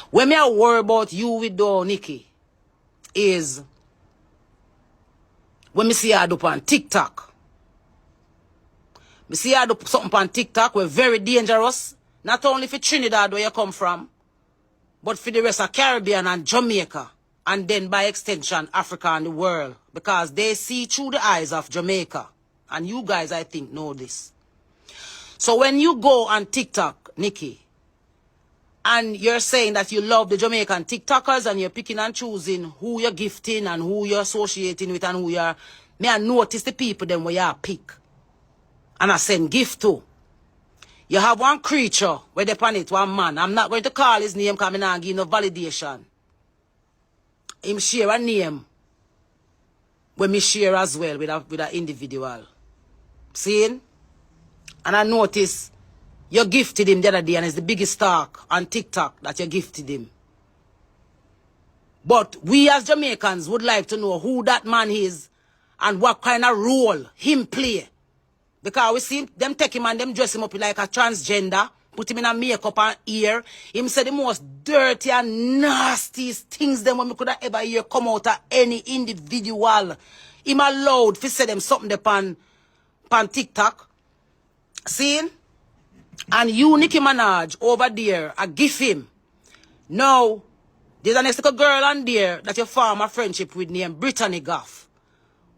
When me I worry about you with the Nicki is when me see her do on TikTok. Me see her do something on TikTok were very dangerous. Not only for Trinidad where you come from, but for the rest of Caribbean and Jamaica. And then by extension, Africa and the world. Because they see through the eyes of Jamaica. And you guys, I think, know this. So when you go on TikTok, Nicki, and you're saying that you love the Jamaican TikTokers and you're picking and choosing who you're gifting and who you're associating with and who you're... May I notice the people then where you pick. And I send gift to. You have one creature where they pan it, one man. I'm not going to call his name because I'm not giving no validation. Him share a name when me share as well with an individual. Seeing? And I notice you gifted him the other day and it's the biggest talk on TikTok that you gifted him. But we as Jamaicans would like to know who that man is and what kind of role him play. Because we see them take him and them dress him up like a transgender, put him in a makeup and ear. Him say the most dirty and nastiest things them when we could have ever hear come out of any individual. Him allowed to say them something upon TikTok. See? And you, Nicki Minaj, over there, I give him. Now, there's a next little girl on there that you form a friendship with named Brittany Goffe.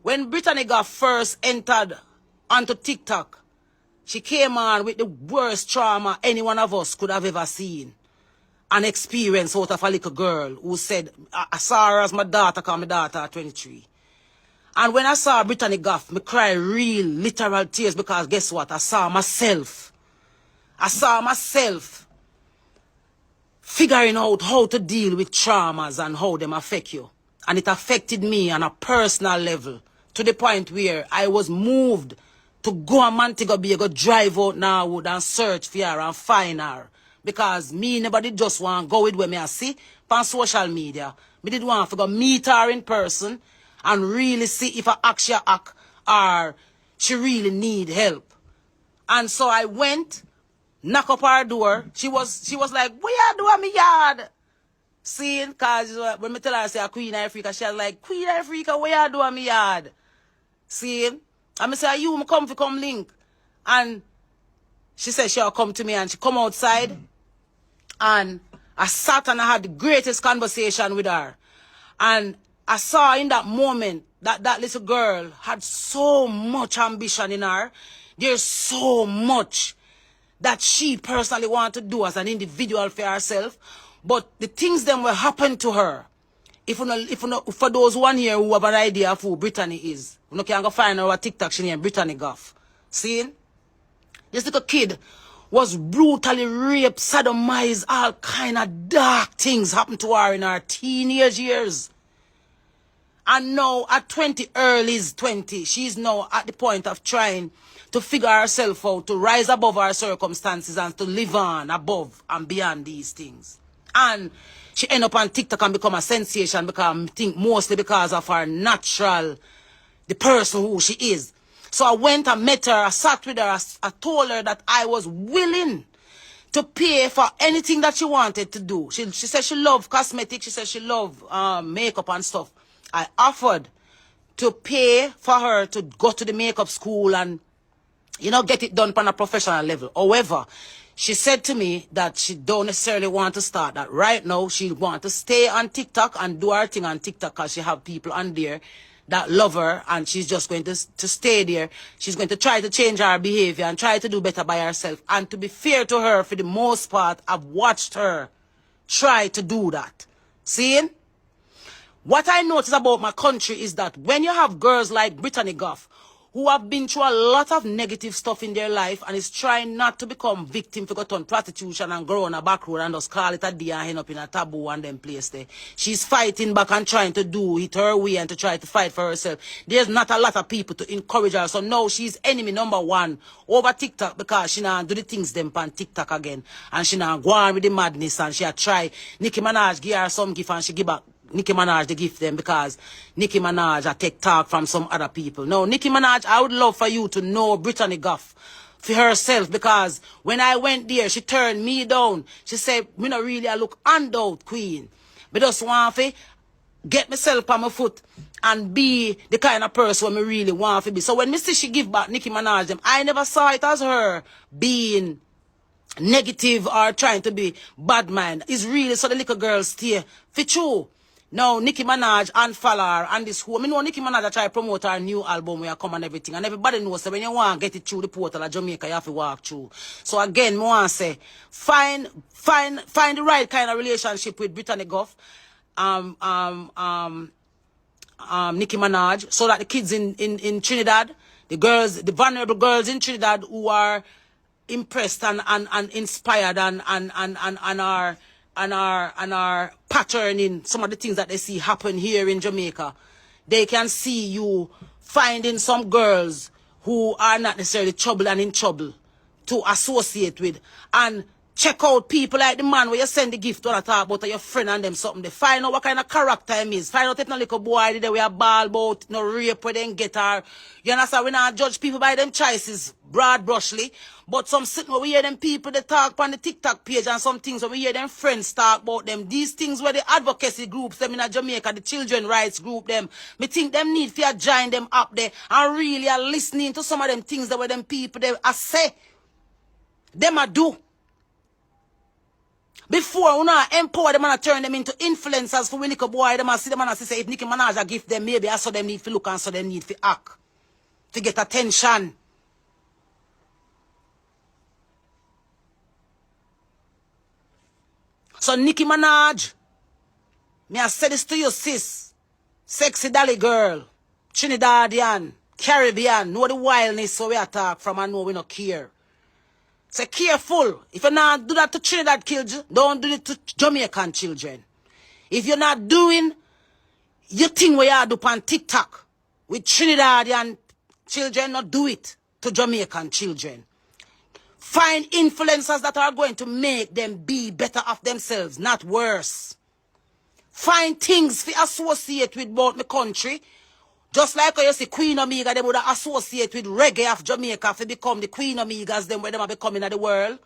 When Brittany Goffe first entered onto TikTok, she came on with the worst trauma any one of us could have ever seen and experienced out of a little girl who said, I saw her as my daughter, because my daughter at 23. And when I saw Brittany Goffe, I cried real, literal tears because guess what? I saw myself. I saw myself figuring out how to deal with traumas and how them affect you. And it affected me on a personal level to the point where I was moved to go a Montego Bay, go drive out Norwood and search for her and find her. Because me nobody just want to go with where me I see on social media. Me did want to go meet her in person and really see if I actually act or she really need help. And so I went, knock up her door. She was like, what you do at me yard? Seeing, because when me tell her I say Queen of Ifrika, she was like, Queen of Ifrika, what you do at me yard? Seeing? And I say, you come link. And she said she'll come to me and she come outside. And I sat and I had the greatest conversation with her. And I saw in that moment that that little girl had so much ambition in her. There's so much that she personally wanted to do as an individual for herself. But the things that will happen to her, if for those one here who have an idea of who Brittany is, you can go find her on TikTok, she named Brittany Goffe. See? This little kid was brutally raped, sodomized, all kind of dark things happened to her in her teenage years. And now at 20, early 20, she's now at the point of trying to figure herself out, to rise above her circumstances and to live on above and beyond these things. And she end up on TikTok and become a sensation because I think mostly because of her natural, the person who she is. So I went and met her, I sat with her, I told her that I was willing to pay for anything that she wanted to do. She said she loved cosmetics, she said she loved makeup and stuff. I offered to pay for her to go to the makeup school and, you know, get it done on a professional level. However, she said to me that she don't necessarily want to start that. Right now, she want to stay on TikTok and do her thing on TikTok because she have people on there that love her and she's just going to stay there. She's going to try to change her behavior and try to do better by herself. And to be fair to her, for the most part, I've watched her try to do that. See? What I notice about my country is that when you have girls like Brittany Goffe, who have been through a lot of negative stuff in their life and is trying not to become victim for got on prostitution and grow on a back road and just call it a day and end up in a taboo and then place there. She's fighting back and trying to do it her way and to try to fight for herself. There's not a lot of people to encourage her. So now she's enemy number one over TikTok because she now do the things them on TikTok again. And she now go on with the madness and she a try. Nicki Minaj give her some gift and she give back Nicki Minaj the gift them because Nicki Minaj I take talk from some other people. No, Nicki Minaj, I would love for you to know Brittany Goffe for herself, because when I went there, she turned me down. She said, me not really I look handout queen. But just want to get myself on my foot and be the kind of person I really want to be. So when me see she give back Nicki Minaj them, I never saw it as her being negative or trying to be bad mind. It's really so the little girls stay for true. Now, Nicki Minaj and Falar and this whole, I know Nicki Minaj try to promote her new album where I come and everything. And everybody knows that when you want to get it through the portal of Jamaica, you have to walk through. So again, I want to say, find the right kind of relationship with Brittany Goffe, Nicki Minaj, so that the kids in Trinidad, the girls, the vulnerable girls in Trinidad who are impressed and inspired and are patterning some of the things that they see happen here in Jamaica, they can see you finding some girls who are not necessarily trouble and in trouble to associate with, and check out people like the man where you send the gift to talk about your friend and them something. They find out what kind of character him is. Find out if no little boy they we are ball about, no rape where they get her. You understand? We not judge people by them choices broad brushly. But some sitting where we hear them people they talk on the TikTok page, and some things where we hear them friends talk about them. These things where the advocacy groups, them in Jamaica, the children rights group, them, me think them need to join them up there and really are listening to some of them things that where them people they are say. Them a do. Before we not empower them and turn them into influencers for we little boy, them and see them and say if Nicki Minaj a gift them, maybe I saw them need to look and so them need to act. To get attention. So Nicki Minaj, me I say this to you, sis. Sexy dolly girl, Trinidadian, Caribbean, know the wildness so we attack from and know we not care. Say careful. If you not do that to Trinidad children, don't do it to Jamaican children. If you're not doing your thing where you do on TikTok with Trinidadian children, not do it to Jamaican children. Find influencers that are going to make them be better of themselves, not worse. Find things to associate with both the country. Just like you see Queen Omega, they would associate with reggae of Jamaica to become the Queen Omegas, them where they are becoming in the world.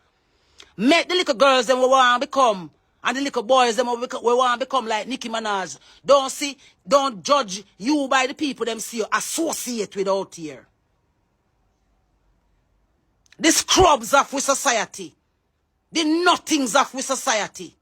Make the little girls them we want to become, and the little boys them we want to become like Nicki Minaj. Don't judge you by the people them see you associate with out here. The scrubs of with society. The nothings of with society.